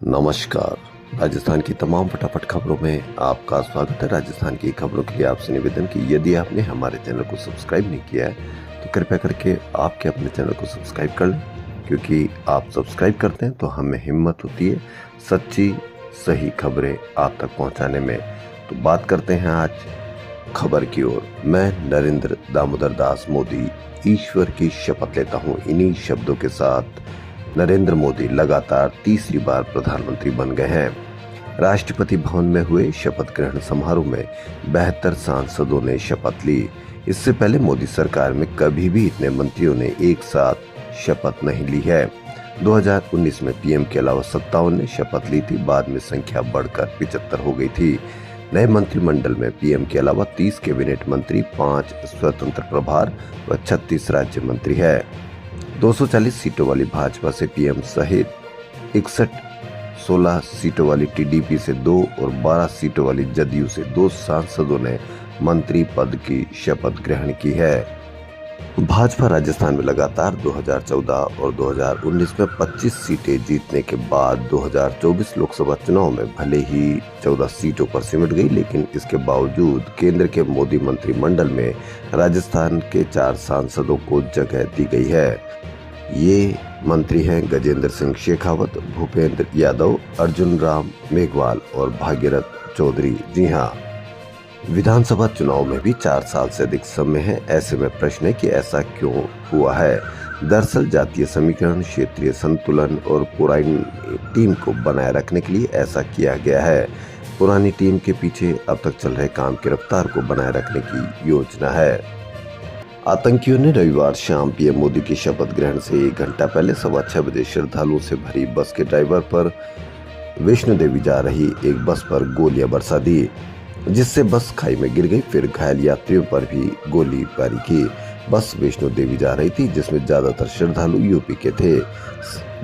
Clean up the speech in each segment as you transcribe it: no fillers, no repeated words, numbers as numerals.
नमस्कार। राजस्थान की तमाम फटाफट खबरों में आपका स्वागत है। राजस्थान की खबरों के लिए आपसे निवेदन कि यदि आपने हमारे चैनल को सब्सक्राइब नहीं किया है तो कृपया करके आपके अपने चैनल को सब्सक्राइब कर लें, क्योंकि आप सब्सक्राइब करते हैं तो हमें हिम्मत होती है सच्ची सही खबरें आप तक पहुंचाने में। तो बात करते हैं आज खबर की ओर। मैं नरेंद्र दामोदर दास मोदी ईश्वर की शपथ लेता हूं। इन्हीं शब्दों के साथ नरेंद्र मोदी लगातार तीसरी बार प्रधानमंत्री बन गए हैं। राष्ट्रपति भवन में हुए शपथ ग्रहण समारोह में 72 सांसदों ने शपथ ली। इससे पहले मोदी सरकार में कभी भी इतने मंत्रियों ने एक साथ शपथ नहीं ली है। 2019 में पीएम के अलावा 57 ने शपथ ली थी। बाद में संख्या बढ़कर 75 हो गई थी। नए मंत्रिमंडल में पीएम के अलावा 30 कैबिनेट मंत्री, 5 स्वतंत्र प्रभार व 36 राज्य मंत्री है। 240 सीटों वाली भाजपा से पीएम सहित 61, 16 सीटों वाली टीडीपी से 2 और 12 सीटों वाली जदयू से 2 सांसदों ने मंत्री पद की शपथ ग्रहण की है। भाजपा राजस्थान में लगातार 2014 और 2019 में 25 सीटें जीतने के बाद 2024 लोकसभा चुनाव में भले ही 14 सीटों पर सिमट गई, लेकिन इसके बावजूद केंद्र के मोदी मंत्रिमंडल में राजस्थान के 4 सांसदों को जगह दी गई है। ये मंत्री हैं गजेंद्र सिंह शेखावत, भूपेंद्र यादव, अर्जुन राम मेघवाल और भागीरथ चौधरी। जी हाँ, विधानसभा चुनाव में भी 4 साल से अधिक समय है। ऐसे में प्रश्न है कि ऐसा क्यों हुआ है। दरअसल जातीय समीकरण, क्षेत्रीय संतुलन और पुरानी टीम को बनाए रखने के लिए ऐसा किया गया है। पुरानी टीम के पीछे अब तक चल रहे काम की रफ्तार को बनाए रखने की योजना है। आतंकियों ने रविवार शाम पीएम मोदी की शपथ ग्रहण से 1 घंटा पहले 6:15 बजे श्रद्धालुओं से भरी बस के ड्राइवर पर वैष्णो देवी जा रही एक बस पर गोलियां बरसा दी, जिससे बस खाई में गिर गई। फिर घायल यात्रियों पर भी गोलीबारी की। बस वैष्णो देवी जा रही थी, जिसमें ज्यादातर श्रद्धालु यूपी के थे।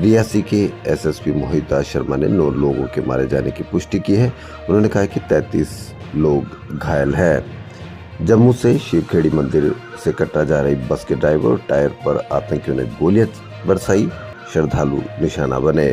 रियासी के एसएसपी मोहिता शर्मा ने 9 लोगों के मारे जाने की पुष्टि की है। उन्होंने कहा कि 33 लोग घायल हैं। जम्मू से शिवखेड़ी मंदिर से कटरा जा रही बस के ड्राइवर टायर पर आतंकियों ने गोलियां बरसाई, श्रद्धालु निशाना बने।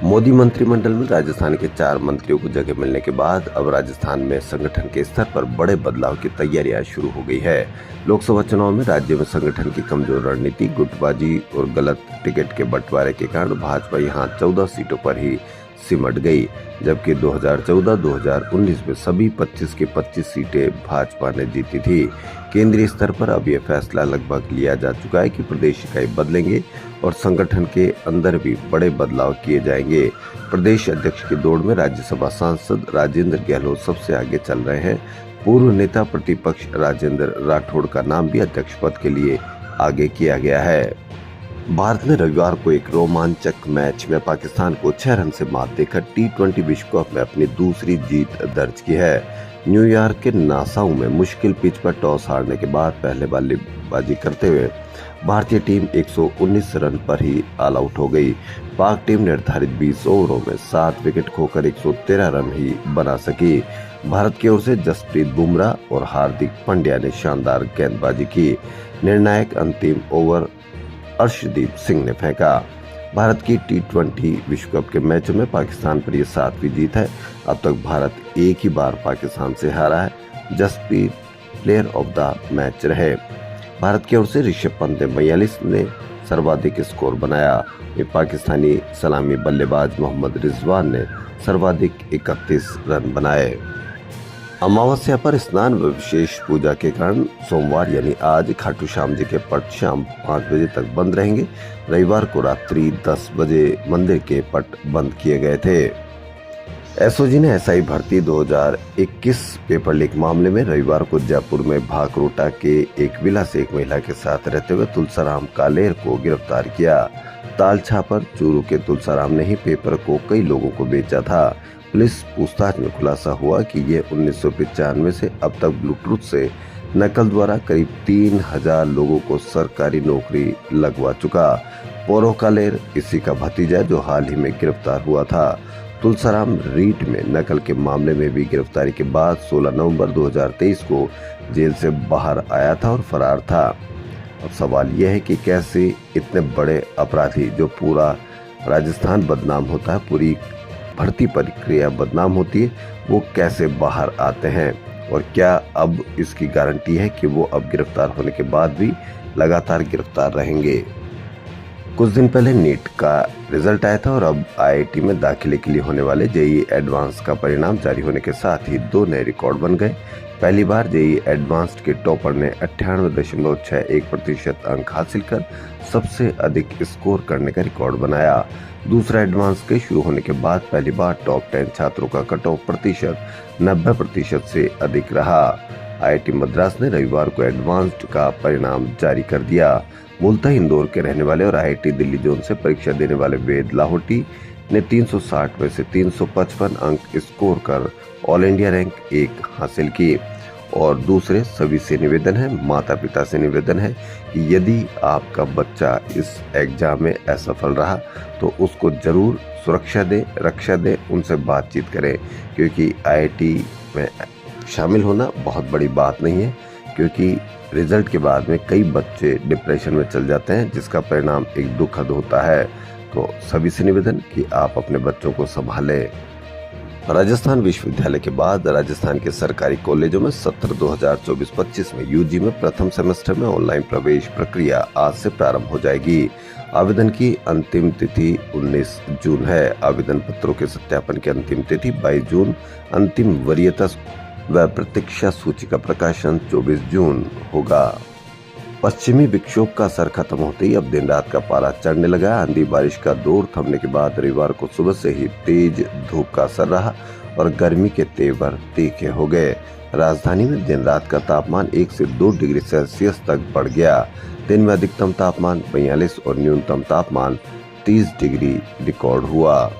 मोदी मंत्रिमंडल में राजस्थान के 4 मंत्रियों को जगह मिलने के बाद अब राजस्थान में संगठन के स्तर पर बड़े बदलाव की तैयारियां शुरू हो गई है। लोकसभा चुनाव में राज्य में संगठन की कमजोर रणनीति, गुटबाजी और गलत टिकट के बंटवारे के कारण भाजपा यहां 14 सीटों पर ही सिमट गई, जबकि 2014-2019 में सभी 25 की 25 सीटें भाजपा ने जीती थी। केंद्रीय स्तर पर अब यह फैसला लगभग लिया जा चुका है कि प्रदेश इकाई बदलेंगे और संगठन के अंदर भी बड़े बदलाव किए जाएंगे। प्रदेश अध्यक्ष की दौड़ में राज्यसभा सांसद राजेंद्र गहलोत सबसे आगे चल रहे हैं। पूर्व नेता प्रतिपक्ष राजेंद्र राठौड़ का नाम भी अध्यक्ष पद के लिए आगे किया गया है। भारत ने रविवार को एक रोमांचक मैच में पाकिस्तान को 6 रन से मात देकर टी20 विश्व कप में अपनी दूसरी जीत दर्ज की है। न्यूयॉर्क के नासाउ में मुश्किल पिच पर टॉस हारने के बाद पहले बल्लेबाजी करते हुए भारतीय टीम 119 रन पर ही ऑल आउट हो गई। पाक टीम निर्धारित 20 ओवरों में 7 विकेट खोकर 113 रन ही बना सकी। भारत की ओर से जसप्रीत बुमराह और हार्दिक पांड्या ने शानदार गेंदबाजी की। निर्णायक अंतिम ओवर अर्शदीप सिंह ने फेंका। भारत की टी20 विश्व कप के मैचों में पाकिस्तान पर यह 7वीं जीत है। अब तक भारत एक ही बार पाकिस्तान से हारा है। Jasprit player of the match रहे। भारत की ओर से ऋषभ पंत ने 42 ने सर्वाधिक स्कोर बनाया। पाकिस्तानी सलामी बल्लेबाज मोहम्मद रिजवान ने सर्वाधिक 31 रन बनाए। अमावस्या पर स्नान व विशेष पूजा के कारण सोमवार यानी आज खाटू श्याम जी के पट शाम 5 बजे तक बंद रहेंगे। रविवार को रात्रि 10 बजे मंदिर के पट बंद किए गए थे। एसओजी ने एसआई भर्ती 2021 पेपर लीक मामले में रविवार को जयपुर में भाकरोटा के एक विला से एक महिला के साथ रहते हुए तुलसाराम कालेर को गिरफ्तार किया। तालछा पर चूरू के तुलसाराम ने ही पेपर को कई लोगों को बेचा था। पुलिस पूछताछ में खुलासा हुआ कि ये 1995 से अब तक ब्लूटूथ से नकल द्वारा करीब 3000 लोगों को सरकारी नौकरी लगवा चुका। पोरो कालेर इसी का भतीजा जो हाल ही में गिरफ्तार हुआ था। तुलसाराम रीट में नकल के मामले में भी गिरफ्तारी के बाद 16 नवंबर 2023 को जेल से बाहर आया था और फरार था। अब सवाल यह है कि कैसे इतने बड़े अपराधी जो पूरा राजस्थान बदनाम होता है, पूरी भर्ती प्रक्रिया बदनाम होती है। वो कैसे बाहर आते हैं और क्या अब इसकी गारंटी है कि वो अब गिरफ्तार होने के बाद भी लगातार गिरफ्तार रहेंगे? कुछ दिन पहले नीट का रिजल्ट आया था और अब आईआईटी में दाखिले के लिए होने वाले जेईई एडवांस का परिणाम जारी होने के साथ ही 2 नए रिकॉर्ड बन गए। पहली बार जेईई एडवांस्ड के टॉपर ने 98.61% अंक हासिल कर सबसे अधिक स्कोर करने का रिकॉर्ड बनाया। दूसरा एडवांस के शुरू होने के बाद पहली बार टॉप 10 छात्रों का कट ऑफ प्रतिशत 90% से अधिक रहा। आईआईटी मद्रास ने रविवार को एडवांस्ड का परिणाम जारी कर दिया। मूलतः इंदौर के रहने वाले और आईआईटी दिल्ली जोन से परीक्षा देने वाले वेद लाहौटी ने 360 में से 355 अंक स्कोर कर ऑल इंडिया रैंक 1 हासिल की। और दूसरे सभी से निवेदन है, माता पिता से निवेदन है कि यदि आपका बच्चा इस एग्जाम में असफल रहा तो उसको जरूर सुरक्षा दें, रक्षा दें, उनसे बातचीत करें, क्योंकि आईआईटी में शामिल होना बहुत बड़ी बात नहीं है। क्योंकि रिजल्ट के बाद में कई बच्चे डिप्रेशन में चल जाते हैं, जिसका परिणाम एक दुखद होता है। तो सभी से निवेदन कि आप अपने बच्चों को संभालें। राजस्थान विश्वविद्यालय के बाद राजस्थान के सरकारी कॉलेजों में सत्र 2024-25 में यूजी में प्रथम सेमेस्टर में ऑनलाइन प्रवेश प्रक्रिया आज से प्रारंभ हो जाएगी। आवेदन की अंतिम तिथि 19 जून है। आवेदन पत्रों के सत्यापन की अंतिम तिथि 22 जून, अंतिम वरीयता व प्रतीक्षा सूची का प्रकाशन 24 जून होगा। पश्चिमी विक्षोभ का असर खत्म होते ही अब दिन रात का पारा चढ़ने लगा। आंधी बारिश का दौर थमने के बाद रविवार को सुबह से ही तेज धूप का असर रहा और गर्मी के तेवर तीखे हो गए। राजधानी में दिन रात का तापमान 1 से 2 डिग्री सेल्सियस तक बढ़ गया। दिन में अधिकतम तापमान 42 और न्यूनतम तापमान 30 डिग्री रिकॉर्ड हुआ।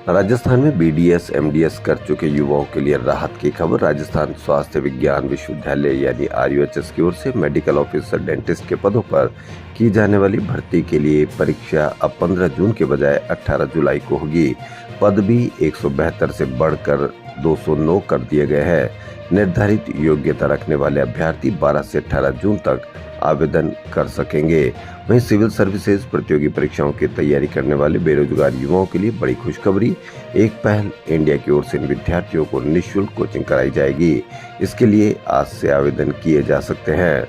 राजस्थान में बीडीएस एमडीएस कर चुके युवाओं के लिए राहत की खबर। राजस्थान स्वास्थ्य विज्ञान विश्वविद्यालय यानी आरयूएचएस की ओर से मेडिकल ऑफिसर डेंटिस्ट के पदों पर की जाने वाली भर्ती के लिए परीक्षा अब 15 जून के बजाय 18 जुलाई को होगी। पद भी 172 से बढ़कर 209 कर दिए गए हैं। निर्धारित योग्यता रखने वाले अभ्यर्थी 12 से 18 जून तक आवेदन कर सकेंगे। वहीं सिविल सर्विसेज प्रतियोगी परीक्षाओं की तैयारी करने वाले बेरोजगार युवाओं के लिए बड़ी खुशखबरी। एक पहल इंडिया की ओर से इन विद्यार्थियों को निःशुल्क कोचिंग कराई जाएगी। इसके लिए आज से आवेदन किए जा सकते हैं।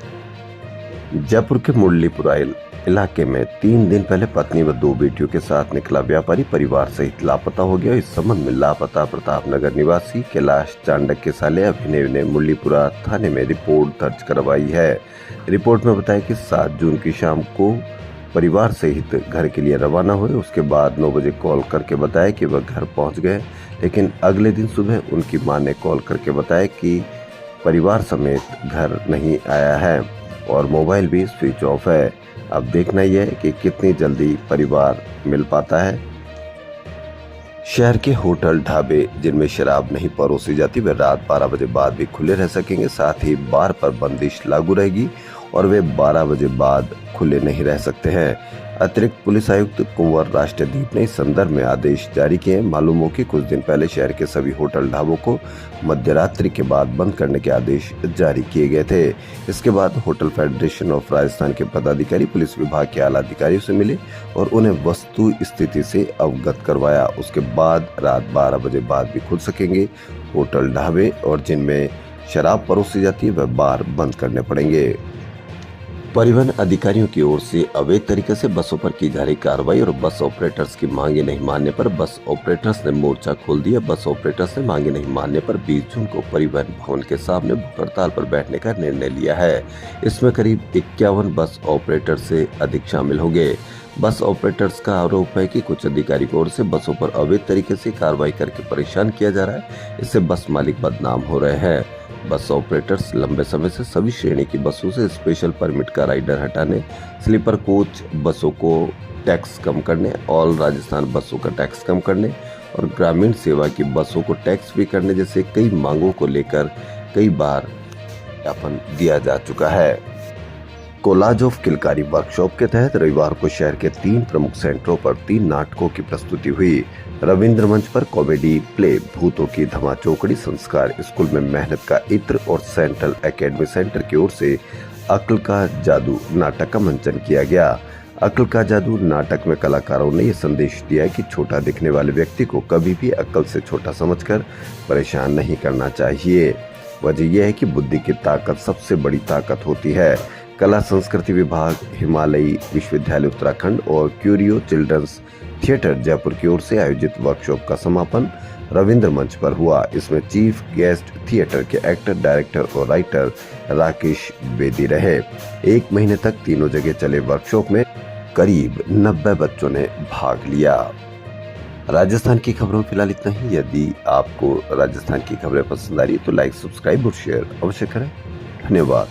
जयपुर के मुरलीपुरा इलाके में 3 दिन पहले पत्नी व 2 बेटियों के साथ निकला व्यापारी परिवार सहित लापता हो गया। इस संबंध में लापता प्रतापनगर निवासी कैलाश चांडक के साले अभिनव ने मुरलीपुरा थाने में रिपोर्ट दर्ज करवाई है। रिपोर्ट में बताया कि 7 जून की शाम को परिवार सहित घर के लिए रवाना हुए। उसके बाद 9 बजे कॉल करके बताया कि वह घर पहुंच गए, लेकिन अगले दिन सुबह उनकी मां ने कॉल करके बताया कि परिवार समेत घर नहीं आया है और मोबाइल भी स्विच ऑफ है। अब देखना यह है कि कितनी जल्दी परिवार मिल पाता है। शहर के होटल ढाबे जिनमें शराब नहीं परोसी जाती वे रात 12 बजे बाद भी खुले रह सकेंगे। साथ ही बार पर बंदिश लागू रहेगी और वे 12 बजे बाद खुले नहीं रह सकते हैं। अतिरिक्त पुलिस आयुक्त कुंवर राष्ट्रदीप ने इस संदर्भ में आदेश जारी किए। मालूम हो कि कुछ दिन पहले शहर के सभी होटल ढाबों को मध्यरात्रि के बाद बंद करने के आदेश जारी किए गए थे। इसके बाद होटल फेडरेशन ऑफ राजस्थान के पदाधिकारी पुलिस विभाग के आला अधिकारियों से मिले और उन्हें वस्तु स्थिति से अवगत करवाया। उसके बाद रात 12 बजे बाद भी खुल सकेंगे होटल ढाबे और जिनमें शराब परोसी जाती है वह बार बंद करने पड़ेंगे। परिवहन अधिकारियों की ओर से अवैध तरीके से बसों पर की जा रही कार्रवाई और बस ऑपरेटर्स की मांगे नहीं मानने पर बस ऑपरेटर्स ने मोर्चा खोल दिया। बस ऑपरेटर्स ने मांगे नहीं मानने पर 20 जून को परिवहन भवन के सामने भूख हड़ताल पर बैठने का निर्णय लिया है। इसमें करीब 51 बस ऑपरेटर से अधिक शामिल होंगे। बस ऑपरेटर्स का आरोप है कि कुछ अधिकारी की ओर से बसों पर अवैध तरीके से कार्रवाई करके परेशान किया जा रहा है। इससे बस मालिक बदनाम हो रहे हैं। बस ऑपरेटर्स लंबे समय से सभी श्रेणी की बसों से स्पेशल परमिट का राइडर हटाने, स्लीपर कोच बसों को टैक्स कम करने, ऑल राजस्थान बसों का टैक्स कम करने और ग्रामीण सेवा की बसों को टैक्स फ्री करने जैसे कई मांगों को लेकर कई बार ज्ञापन दिया जा चुका है। कोलाज ऑफ किलकारी वर्कशॉप के तहत रविवार को शहर के 3 प्रमुख सेंटरों पर 3 नाटकों की प्रस्तुति हुई। रविंद्र मंच पर कॉमेडी प्ले भूतों की धमाचौकड़ी, संस्कार स्कूल में मेहनत का इत्र और सेंट्रल एकेडमी सेंटर की ओर से अक्ल का जादू नाटक का मंचन किया गया। अक्ल का जादू नाटक में कलाकारों ने यह संदेश दिया है कि छोटा दिखने वाले व्यक्ति को कभी भी अक्ल से छोटा समझकर परेशान नहीं करना चाहिए। वजह यह है कि बुद्धि की ताकत सबसे बड़ी ताकत होती है। कला संस्कृति विभाग, हिमालयी विश्वविद्यालय उत्तराखंड और क्यूरियो चिल्ड्रंस थिएटर जयपुर की ओर से आयोजित वर्कशॉप का समापन रविंद्र मंच पर हुआ। इसमें चीफ गेस्ट थिएटर के एक्टर, डायरेक्टर और राइटर राकेश बेदी रहे। 1 महीने तक तीनों जगह चले वर्कशॉप में करीब 90 बच्चों ने भाग लिया। राजस्थान की खबरों में फिलहाल इतना ही। यदि आपको राजस्थान की खबरें पसंद आ रही है तो लाइक, सब्सक्राइब और शेयर अवश्य करें। धन्यवाद।